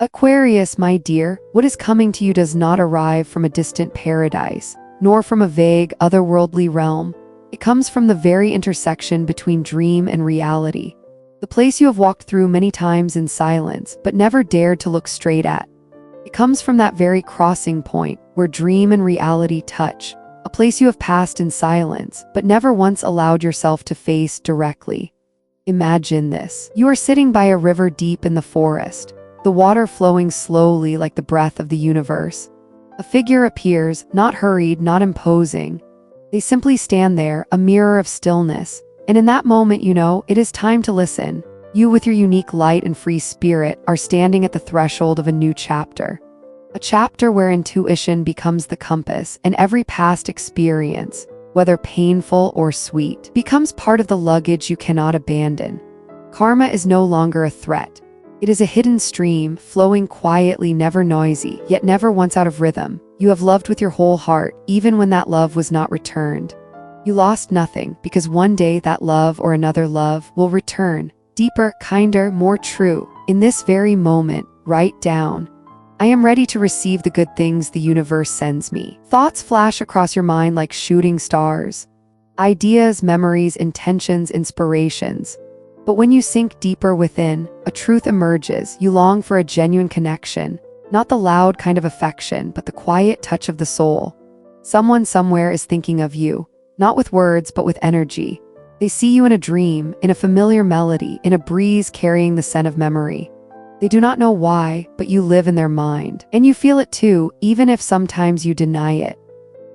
Aquarius, my dear, what is coming to you does not arrive from a distant paradise, nor from a vague, otherworldly realm. It comes from the very intersection between dream and reality. The place you have walked through many times in silence, but never dared to look straight at. It comes from that very crossing point, where dream and reality touch. A place you have passed in silence, but never once allowed yourself to face directly. Imagine this. You are sitting by a river deep in the forest, the water flowing slowly like the breath of the universe. A figure appears, not hurried, not imposing. They simply stand there, a mirror of stillness. And in that moment, you know, it is time to listen. You, with your unique light and free spirit, are standing at the threshold of a new chapter. A chapter where intuition becomes the compass, and every past experience, whether painful or sweet, becomes part of the luggage you cannot abandon. Karma is no longer a threat. It is a hidden stream, flowing quietly, never noisy, yet never once out of rhythm. You have loved with your whole heart, even when that love was not returned. You lost nothing, because one day that love or another love will return. Deeper, kinder, more true. In this very moment, write down, I am ready to receive the good things the universe sends me. Thoughts flash across your mind like shooting stars. Ideas, memories, intentions, inspirations. But when you sink deeper within, a truth emerges. You long for a genuine connection, not the loud kind of affection, but the quiet touch of the soul. Someone somewhere is thinking of you, not with words, but with energy. They see you in a dream, in a familiar melody, in a breeze carrying the scent of memory. They do not know why, but you live in their mind. And you feel it too, even if sometimes you deny it.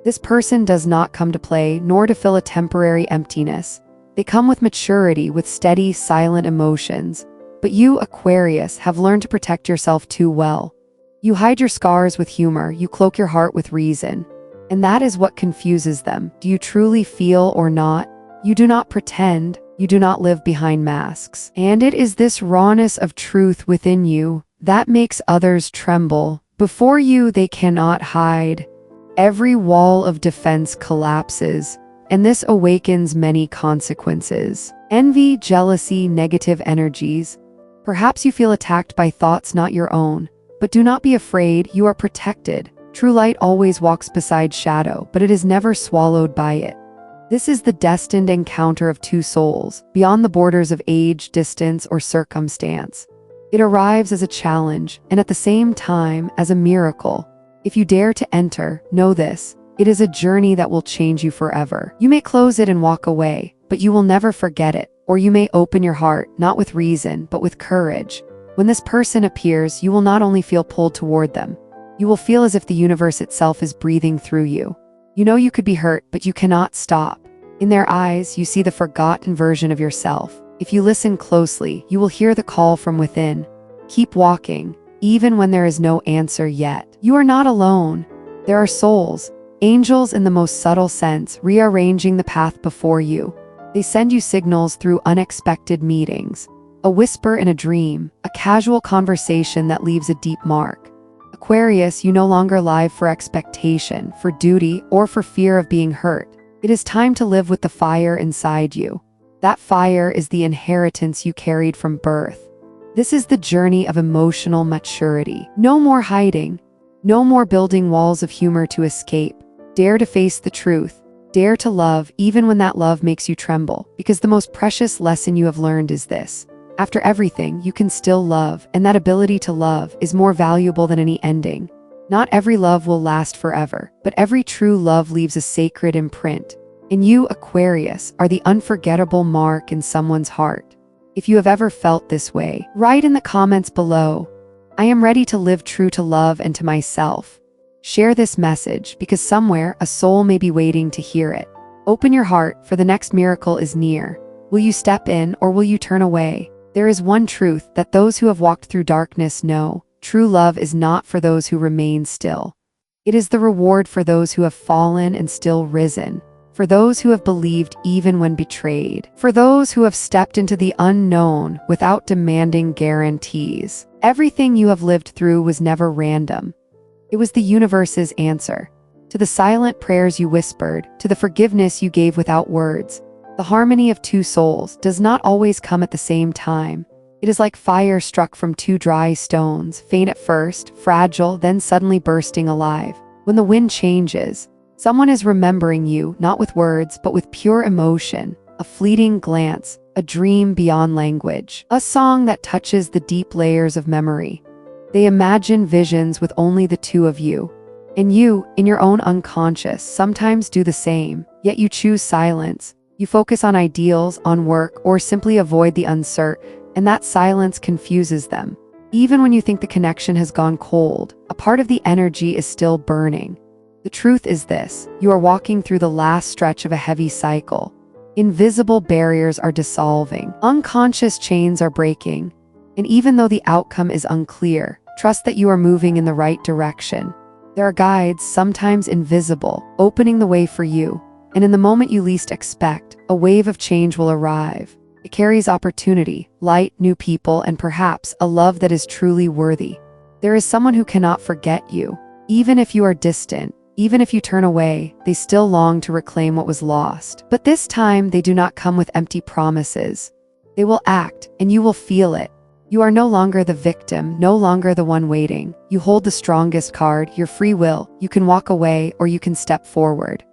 This person does not come to play, nor to fill a temporary emptiness. They come with maturity, with steady, silent emotions. But you, Aquarius, have learned to protect yourself too well. You hide your scars with humor, you cloak your heart with reason. And that is what confuses them. Do you truly feel or not? You do not pretend, you do not live behind masks. And it is this rawness of truth within you that makes others tremble. Before you, they cannot hide. Every wall of defense collapses. And this awakens many consequences. Envy, jealousy, negative energies. Perhaps you feel attacked by thoughts not your own. But do not be afraid, you are protected. True light always walks beside shadow, but it is never swallowed by it. This is the destined encounter of two souls, beyond the borders of age, distance, or circumstance. It arrives as a challenge, and at the same time, as a miracle. If you dare to enter, know this. It is a journey that will change you forever. You may close it and walk away, but you will never forget it. Or you may open your heart, not with reason, but with courage. When this person appears, you will not only feel pulled toward them, you will feel as if the universe itself is breathing through you. You know you could be hurt, but you cannot stop. In their eyes, you see the forgotten version of yourself. If you listen closely, you will hear the call from within. Keep walking, even when there is no answer yet. You are not alone. There are souls, angels in the most subtle sense, rearranging the path before you. They send you signals through unexpected meetings. A whisper in a dream, a casual conversation that leaves a deep mark. Aquarius, you no longer live for expectation, for duty, or for fear of being hurt. It is time to live with the fire inside you. That fire is the inheritance you carried from birth. This is the journey of emotional maturity. No more hiding. No more building walls of humor to escape. Dare to face the truth. Dare to love, even when that love makes you tremble. Because the most precious lesson you have learned is this. After everything, you can still love, and that ability to love is more valuable than any ending. Not every love will last forever, but every true love leaves a sacred imprint. And you, Aquarius, are the unforgettable mark in someone's heart. If you have ever felt this way, write in the comments below. I am ready to live true to love and to myself. Share this message, because somewhere a soul may be waiting to hear it. Open your heart, for the next miracle is near. Will you step in, or will you turn away? There is one truth that those who have walked through darkness know. True love is not for those who remain still. It is the reward for those who have fallen and still risen. For those who have believed even when betrayed. For those who have stepped into the unknown without demanding guarantees. Everything you have lived through was never random. It was the universe's answer. To the silent prayers you whispered, to the forgiveness you gave without words. The harmony of two souls does not always come at the same time. It is like fire struck from two dry stones, faint at first, fragile, then suddenly bursting alive. When the wind changes, someone is remembering you, not with words, but with pure emotion, a fleeting glance, a dream beyond language, a song that touches the deep layers of memory. They imagine visions with only the two of you. And you, in your own unconscious, sometimes do the same, yet you choose silence. You focus on ideals, on work, or simply avoid the uncertain, and that silence confuses them. Even when you think the connection has gone cold, a part of the energy is still burning. The truth is this: you are walking through the last stretch of a heavy cycle. Invisible barriers are dissolving, unconscious chains are breaking, and even though the outcome is unclear, trust that you are moving in the right direction. There are guides, sometimes invisible, opening the way for you, and in the moment you least expect, a wave of change will arrive. It carries opportunity, light, new people, and perhaps a love that is truly worthy. There is someone who cannot forget you. Even if you are distant, even if you turn away, they still long to reclaim what was lost. But this time, they do not come with empty promises. They will act, and you will feel it. You are no longer the victim, no longer the one waiting. You hold the strongest card, your free will. You can walk away, or you can step forward.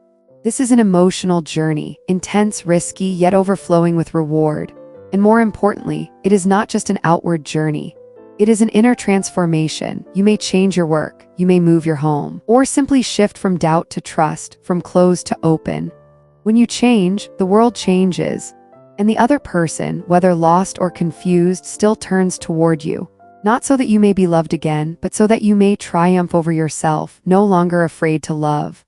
This is an emotional journey, intense, risky, yet overflowing with reward. And more importantly, it is not just an outward journey. It is an inner transformation. You may change your work, you may move your home, or simply shift from doubt to trust, from closed to open. When you change, the world changes. And the other person, whether lost or confused, still turns toward you. Not so that you may be loved again, but so that you may triumph over yourself, no longer afraid to love.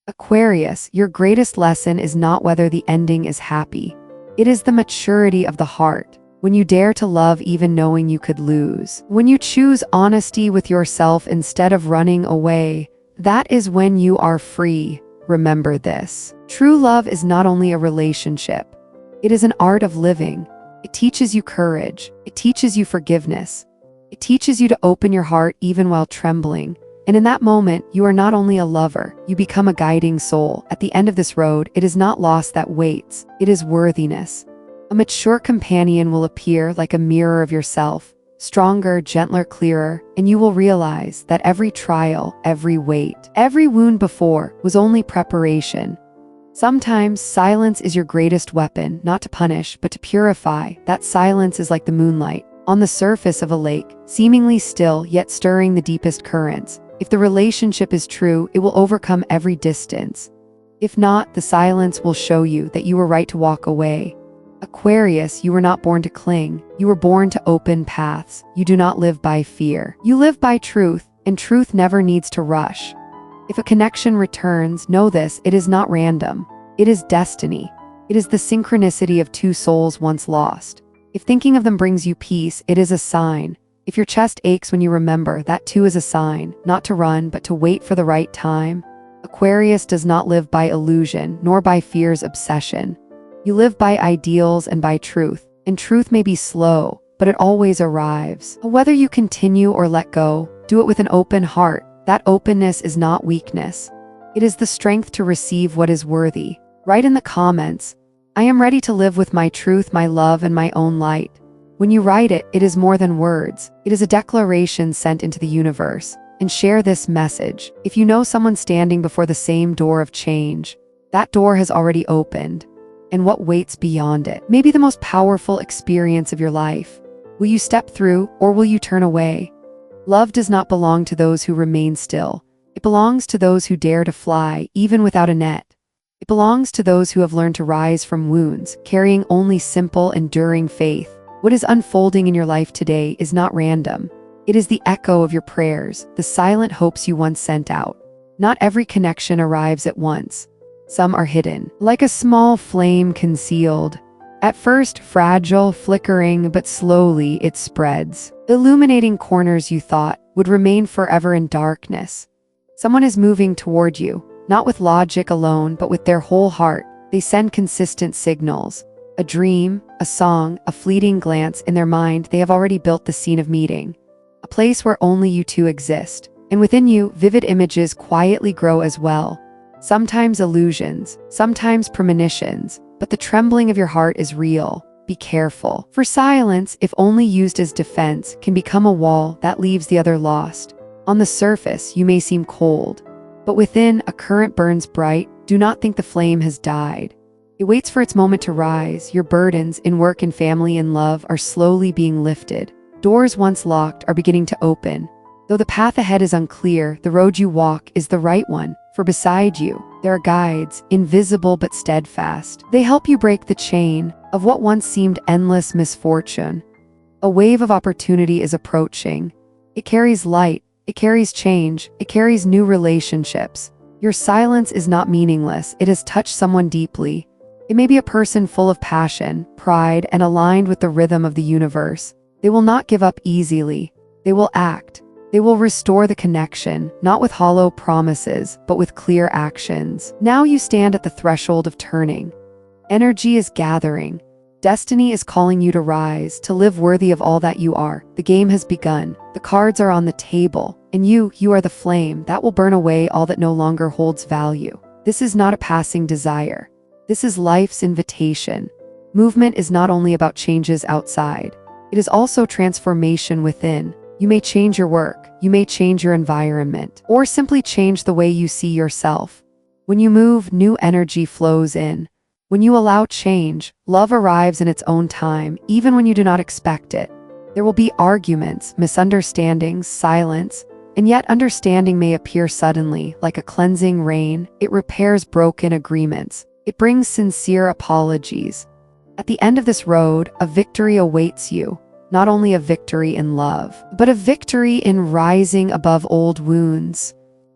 Aquarius, your greatest lesson is not whether the ending is happy. It is the maturity of the heart. When you dare to love even knowing you could lose. When you choose honesty with yourself instead of running away, that is when you are free. Remember this. True love is not only a relationship. It is an art of living. It teaches you courage. It teaches you forgiveness. It teaches you to open your heart even while trembling. And in that moment, you are not only a lover, you become a guiding soul. At the end of this road, it is not loss that waits, it is worthiness. A mature companion will appear like a mirror of yourself, stronger, gentler, clearer, and you will realize that every trial, every wait, every wound before was only preparation. Sometimes silence is your greatest weapon, not to punish, but to purify. That silence is like the moonlight on the surface of a lake, seemingly still, yet stirring the deepest currents. If the relationship is true, it will overcome every distance. If not, the silence will show you that you were right to walk away. Aquarius, you were not born to cling. You were born to open paths. You do not live by fear. You live by truth, and truth never needs to rush. If a connection returns, know this: it is not random. It is destiny. It is the synchronicity of two souls once lost. If thinking of them brings you peace, it is a sign. If your chest aches when you remember, that too is a sign, not to run, but to wait for the right time. Aquarius does not live by illusion, nor by fear's obsession. You live by ideals and by truth, and truth may be slow, but it always arrives. Whether you continue or let go, do it with an open heart. That openness is not weakness. It is the strength to receive what is worthy. Write in the comments, "I am ready to live with my truth, my love, and my own light." When you write it, it is more than words. It is a declaration sent into the universe. And share this message. If you know someone standing before the same door of change, that door has already opened. And what waits beyond it may be the most powerful experience of your life. Will you step through, or will you turn away? Love does not belong to those who remain still. It belongs to those who dare to fly, even without a net. It belongs to those who have learned to rise from wounds, carrying only simple, enduring faith. What is unfolding in your life today is not random. It is the echo of your prayers, the silent hopes you once sent out. Not every connection arrives at once. Some are hidden, like a small flame concealed. At first fragile, flickering, but slowly it spreads, illuminating corners you thought would remain forever in darkness. Someone is moving toward you, not with logic alone, but with their whole heart. They send consistent signals. A dream, a song, a fleeting glance. In their mind, they have already built the scene of meeting. A place where only you two exist. And within you, vivid images quietly grow as well. Sometimes illusions, sometimes premonitions, but the trembling of your heart is real. be careful. For silence, if only used as defense, can become a wall that leaves the other lost. On the surface, you may seem cold, but within, a current burns bright. Do not think the flame has died. It waits for its moment to rise. Your burdens in work and family and love are slowly being lifted. Doors once locked are beginning to open. Though the path ahead is unclear, the road you walk is the right one, for beside you, there are guides, invisible but steadfast. They help you break the chain of what once seemed endless misfortune. A wave of opportunity is approaching. It carries light, it carries change, it carries new relationships. Your silence is not meaningless, it has touched someone deeply. It may be a person full of passion, pride, and aligned with the rhythm of the universe. They will not give up easily. They will act. They will restore the connection, not with hollow promises, but with clear actions. Now you stand at the threshold of turning. Energy is gathering. Destiny is calling you to rise, to live worthy of all that you are. The game has begun. The cards are on the table, and you are the flame that will burn away all that no longer holds value. This is not a passing desire. This is life's invitation. Movement is not only about changes outside. It is also transformation within. You may change your work, you may change your environment, or simply change the way you see yourself. When you move, new energy flows in. When you allow change, love arrives in its own time, even when you do not expect it. There will be arguments, misunderstandings, silence, and yet understanding may appear suddenly, like a cleansing rain. It repairs broken agreements. It brings sincere apologies. At the end of this road, a victory awaits you. Not only a victory in love, but a victory in rising above old wounds.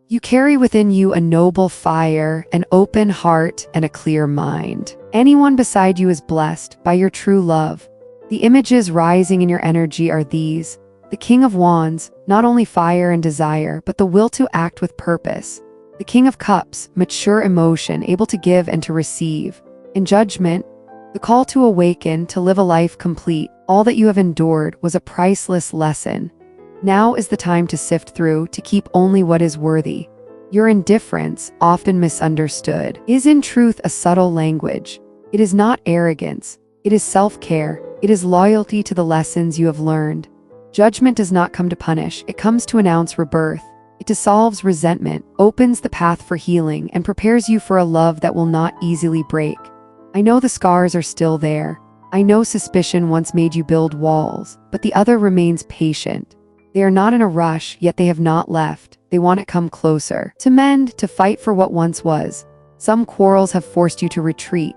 You carry within you a noble fire, an open heart, and a clear mind. Anyone beside you is blessed by your true love. The images rising in your energy are these: the King of Wands, not only fire and desire, but the will to act with purpose. The King of Cups, mature emotion, able to give and to receive. In Judgment, the call to awaken, to live a life complete. All that you have endured was a priceless lesson. Now is the time to sift through, to keep only what is worthy. Your indifference, often misunderstood, is in truth a subtle language. It is not arrogance. It is self-care. It is loyalty to the lessons you have learned. Judgment does not come to punish. It comes to announce rebirth. It dissolves resentment, opens the path for healing, and prepares you for a love that will not easily break. I know the scars are still there. I know suspicion once made you build walls, but the other remains patient. They are not in a rush, yet they have not left. They want to come closer, to mend, to fight for what once was. Some quarrels have forced you to retreat,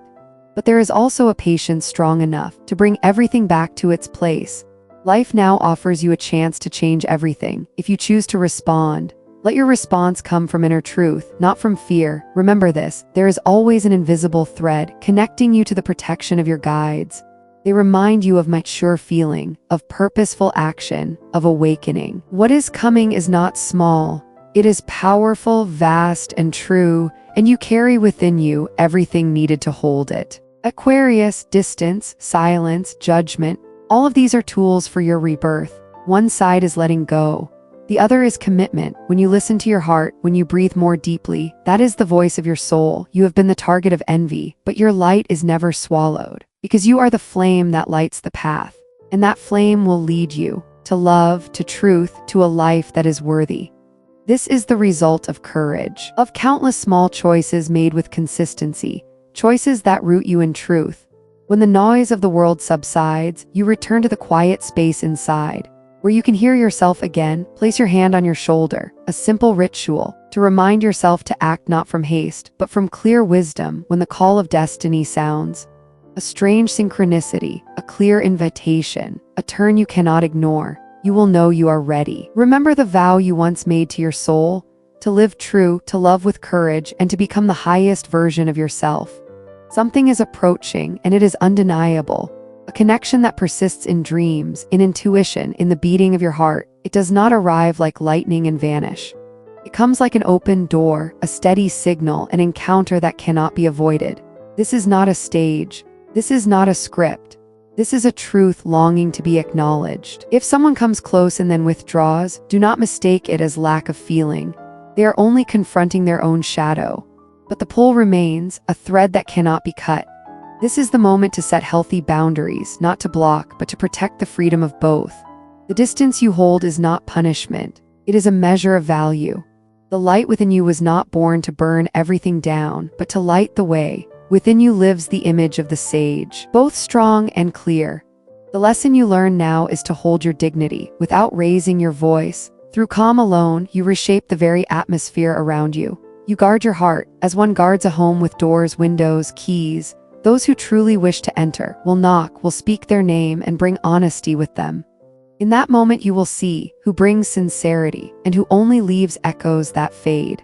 but there is also a patience strong enough to bring everything back to its place. Life now offers you a chance to change everything. If you choose to respond, let your response come from inner truth, not from fear. Remember this: there is always an invisible thread connecting you to the protection of your guides. They remind you of mature feeling, of purposeful action, of awakening. What is coming is not small. It is powerful, vast, and true, and you carry within you everything needed to hold it. Aquarius, distance, silence, judgment, all of these are tools for your rebirth. One side is letting go. The other is commitment. When you listen to your heart, when you breathe more deeply, that is the voice of your soul. You have been the target of envy, but your light is never swallowed, because you are the flame that lights the path, and that flame will lead you to love, to truth, to a life that is worthy. This is the result of courage, of countless small choices made with consistency, choices that root you in truth. When the noise of the world subsides, you return to the quiet space inside, where you can hear yourself again. Place your hand on your shoulder, a simple ritual, to remind yourself to act not from haste, but from clear wisdom. When the call of destiny sounds, a strange synchronicity, a clear invitation, a turn you cannot ignore, you will know you are ready. Remember the vow you once made to your soul, to live true, to love with courage, and to become the highest version of yourself. Something is approaching, and it is undeniable. A connection that persists in dreams, in intuition, in the beating of your heart. It does not arrive like lightning and vanish. It comes like an open door, a steady signal, an encounter that cannot be avoided. This is not a stage. This is not a script. This is a truth longing to be acknowledged. If someone comes close and then withdraws, do not mistake it as lack of feeling. They are only confronting their own shadow. But the pull remains, a thread that cannot be cut. This is the moment to set healthy boundaries, not to block, but to protect the freedom of both. The distance you hold is not punishment. It is a measure of value. The light within you was not born to burn everything down, but to light the way. Within you lives the image of the sage, both strong and clear. The lesson you learn now is to hold your dignity without raising your voice. Through calm alone, you reshape the very atmosphere around you. You guard your heart, as one guards a home with doors, windows, keys. Those who truly wish to enter will knock, will speak their name, and bring honesty with them. In that moment you will see who brings sincerity and who only leaves echoes that fade.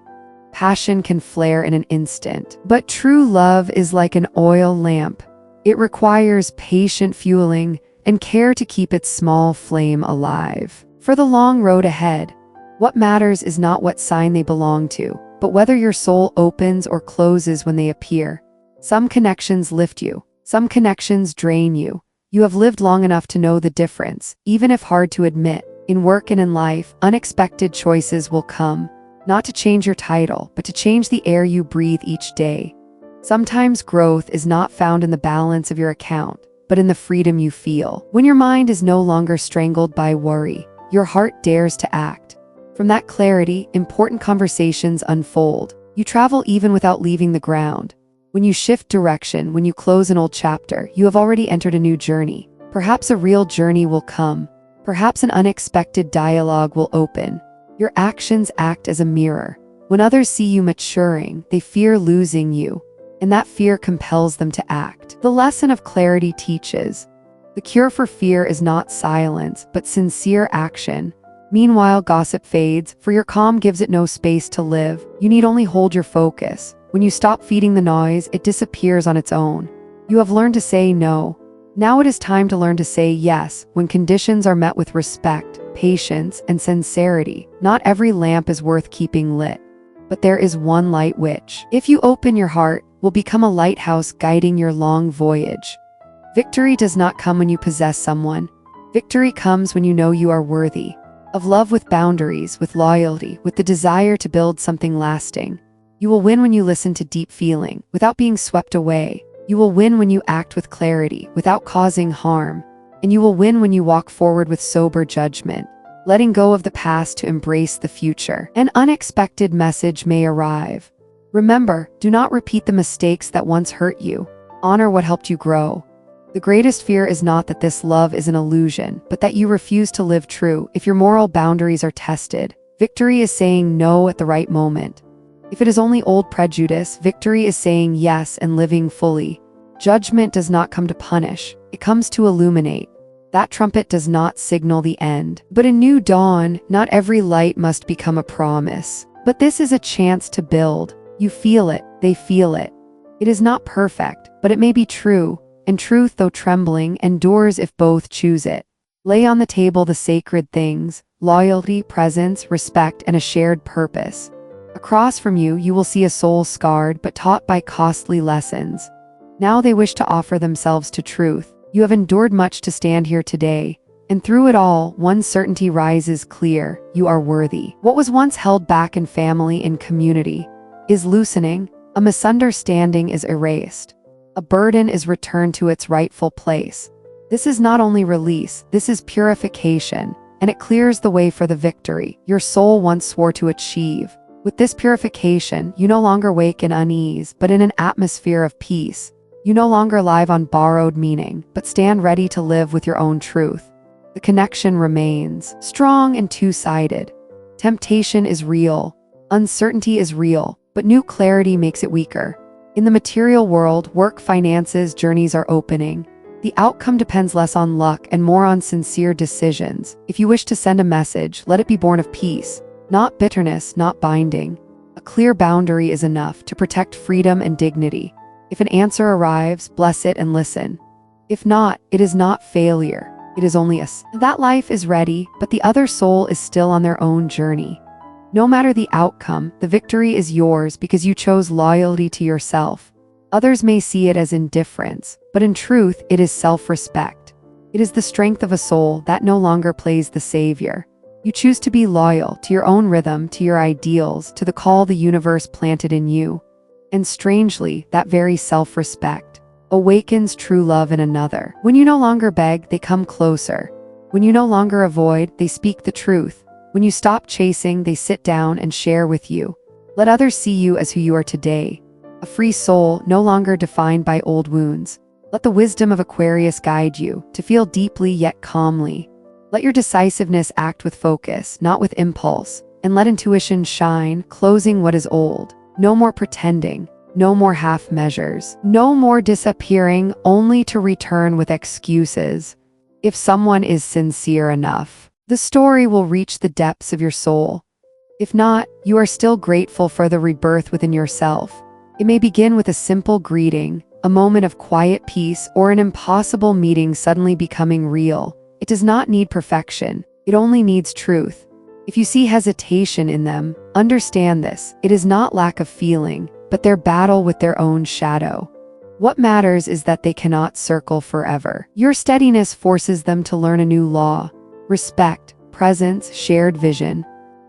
Passion can flare in an instant, but true love is like an oil lamp. It requires patient fueling and care to keep its small flame alive. For the long road ahead, what matters is not what sign they belong to, but whether your soul opens or closes when they appear. Some connections lift you, some connections drain you. You have lived long enough to know the difference, even if hard to admit. In work and in life, unexpected choices will come, not to change your title, but to change the air you breathe each day. Sometimes growth is not found in the balance of your account, but in the freedom you feel. When your mind is no longer strangled by worry, your heart dares to act. From that clarity, important conversations unfold. You travel even without leaving the ground. When you shift direction, when you close an old chapter, you have already entered a new journey. Perhaps a real journey will come. Perhaps an unexpected dialogue will open. Your actions act as a mirror. When others see you maturing, they fear losing you, and that fear compels them to act. The lesson of clarity teaches. The cure for fear is not silence, but sincere action. Meanwhile, gossip fades, for your calm gives it no space to live. You need only hold your focus. When you stop feeding the noise, it disappears on its own. You have learned to say no. Now it is time to learn to say yes, when conditions are met with respect, patience, and sincerity. Not every lamp is worth keeping lit, but there is one light which, if you open your heart, will become a lighthouse guiding your long voyage. Victory does not come when you possess someone. Victory comes when you know you are worthy of love with boundaries, with loyalty, with the desire to build something lasting. You will win when you listen to deep feeling, without being swept away. You will win when you act with clarity, without causing harm. And you will win when you walk forward with sober judgment, letting go of the past to embrace the future. An unexpected message may arrive. Remember, do not repeat the mistakes that once hurt you. Honor what helped you grow. The greatest fear is not that this love is an illusion, but that you refuse to live true. If your moral boundaries are tested, victory is saying no at the right moment. If it is only old prejudice, victory is saying yes and living fully. Judgment does not come to punish, it comes to illuminate. That trumpet does not signal the end, but a new dawn. Not every light must become a promise, but this is a chance to build. You feel it, they feel it. It is not perfect, but it may be true, and truth, though trembling, endures if both choose it. Lay on the table the sacred things: loyalty, presence, respect, and a shared purpose. Across from you, you will see a soul scarred but taught by costly lessons. Now they wish to offer themselves to truth. You have endured much to stand here today, and through it all, one certainty rises clear: you are worthy. What was once held back in family and community is loosening. A misunderstanding is erased. A burden is returned to its rightful place. This is not only release, this is purification, and it clears the way for the victory your soul once swore to achieve. With this purification, you no longer wake in unease, but in an atmosphere of peace. You no longer live on borrowed meaning, but stand ready to live with your own truth. The connection remains strong and two-sided. Temptation is real, uncertainty is real, but new clarity makes it weaker. In the material world, work, finances, journeys are opening. The outcome depends less on luck and more on sincere decisions. If you wish to send a message, let it be born of peace. Not bitterness, not binding. A clear boundary is enough to protect freedom and dignity. If an answer arrives, bless it and listen. If not, it is not failure. It is only that life is ready, but the other soul is still on their own journey. No matter the outcome, the victory is yours because you chose loyalty to yourself. Others may see it as indifference, but in truth, it is self-respect. It is the strength of a soul that no longer plays the savior. You choose to be loyal to your own rhythm, to your ideals, to the call the universe planted in you. And strangely, that very self-respect awakens true love in another. When you no longer beg, they come closer. When you no longer avoid, they speak the truth. When you stop chasing, they sit down and share with you. Let others see you as who you are today. A free soul, no longer defined by old wounds. Let the wisdom of Aquarius guide you, to feel deeply yet calmly. Let your decisiveness act with focus, not with impulse, and let intuition shine, closing what is old. No more pretending, no more half measures, no more disappearing only to return with excuses. If someone is sincere enough, the story will reach the depths of your soul. If not, you are still grateful for the rebirth within yourself. It may begin with a simple greeting, a moment of quiet peace, or an impossible meeting suddenly becoming real. It does not need perfection. It only needs truth. If you see hesitation in them, understand this. It is not lack of feeling, but their battle with their own shadow. What matters is that they cannot circle forever. Your steadiness forces them to learn a new law. Respect, presence, shared vision.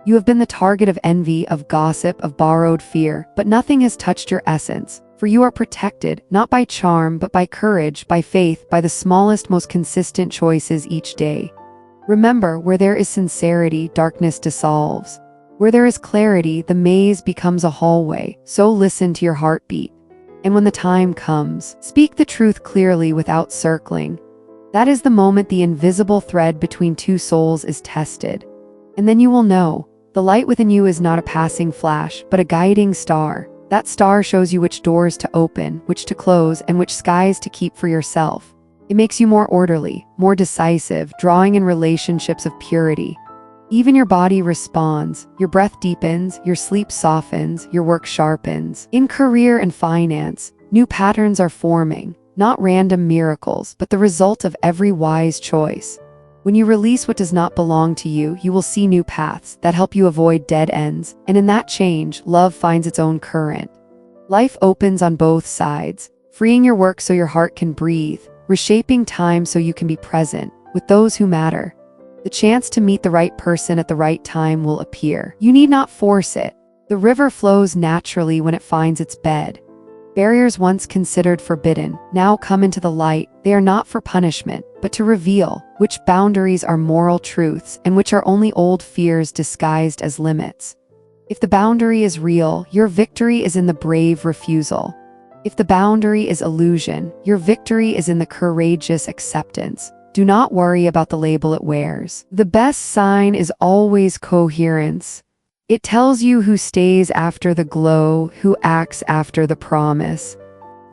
You have been the target of envy, of gossip, of borrowed fear, but nothing has touched your essence. For you are protected, not by charm, but by courage, by faith, by the smallest, most consistent choices each day. Remember, where there is sincerity, darkness dissolves. Where there is clarity, the maze becomes a hallway. So listen to your heartbeat. And when the time comes, speak the truth clearly without circling. That is the moment the invisible thread between two souls is tested. And then you will know, the light within you is not a passing flash, but a guiding star. That star shows you which doors to open, which to close, and which skies to keep for yourself. It makes you more orderly, more decisive, drawing in relationships of purity. Even your body responds, your breath deepens, your sleep softens, your work sharpens. In career and finance, new patterns are forming, not random miracles, but the result of every wise choice. When you release what does not belong to you, you will see new paths that help you avoid dead ends, and in that change, love finds its own current. Life opens on both sides, freeing your work so your heart can breathe, reshaping time so you can be present with those who matter. The chance to meet the right person at the right time will appear. You need not force it. The river flows naturally when it finds its bed. Barriers once considered forbidden now come into the light. They are not for punishment, but to reveal which boundaries are moral truths and which are only old fears disguised as limits. If the boundary is real, your victory is in the brave refusal. If the boundary is illusion, your victory is in the courageous acceptance. Do not worry about the label it wears. The best sign is always coherence. It tells you who stays after the glow, who acts after the promise.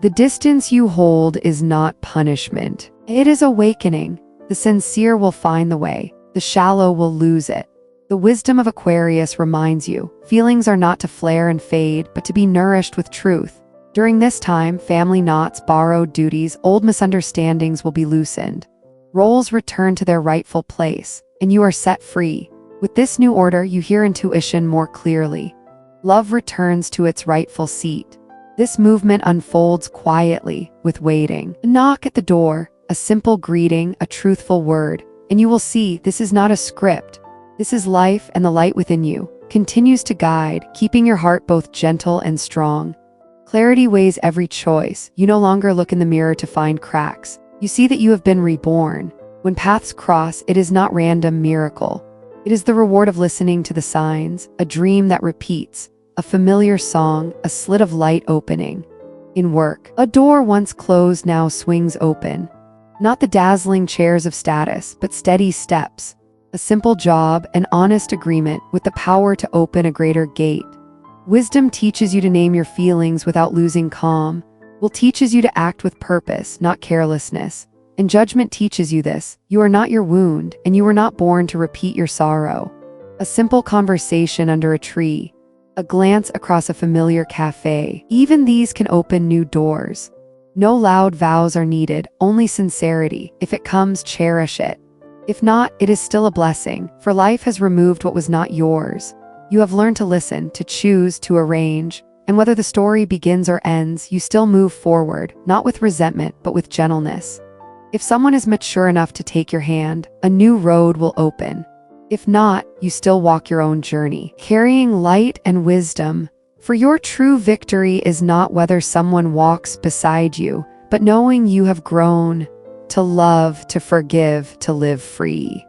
The distance you hold is not punishment. It is awakening. The sincere will find the way. The shallow will lose it. The wisdom of Aquarius reminds you, feelings are not to flare and fade, but to be nourished with truth. During this time, family knots, borrowed duties, old misunderstandings will be loosened. Roles return to their rightful place, and you are set free. With this new order, you hear intuition more clearly. Love returns to its rightful seat. This movement unfolds quietly, with waiting. A knock at the door, a simple greeting, a truthful word, and you will see this is not a script. This is life, and the light within you continues to guide, keeping your heart both gentle and strong. Clarity weighs every choice. You no longer look in the mirror to find cracks. You see that you have been reborn. When paths cross, it is not random miracle. It is the reward of listening to the signs, a dream that repeats, a familiar song, a slit of light opening. In work, a door once closed now swings open. Not the dazzling chairs of status, but steady steps. A simple job, an honest agreement with the power to open a greater gate. Wisdom teaches you to name your feelings without losing calm. Will teaches you to act with purpose, not carelessness. And judgment teaches you this. You are not your wound, and you were not born to repeat your sorrow. A simple conversation under a tree, a glance across a familiar cafe, even these can open new doors. No loud vows are needed, only sincerity. If it comes, cherish it. If not, it is still a blessing, for life has removed what was not yours. You have learned to listen, to choose, to arrange. And whether the story begins or ends, you still move forward, not with resentment, but with gentleness. If someone is mature enough to take your hand, a new road will open. If not, you still walk your own journey, carrying light and wisdom. For your true victory is not whether someone walks beside you, but knowing you have grown to love, to forgive, to live free.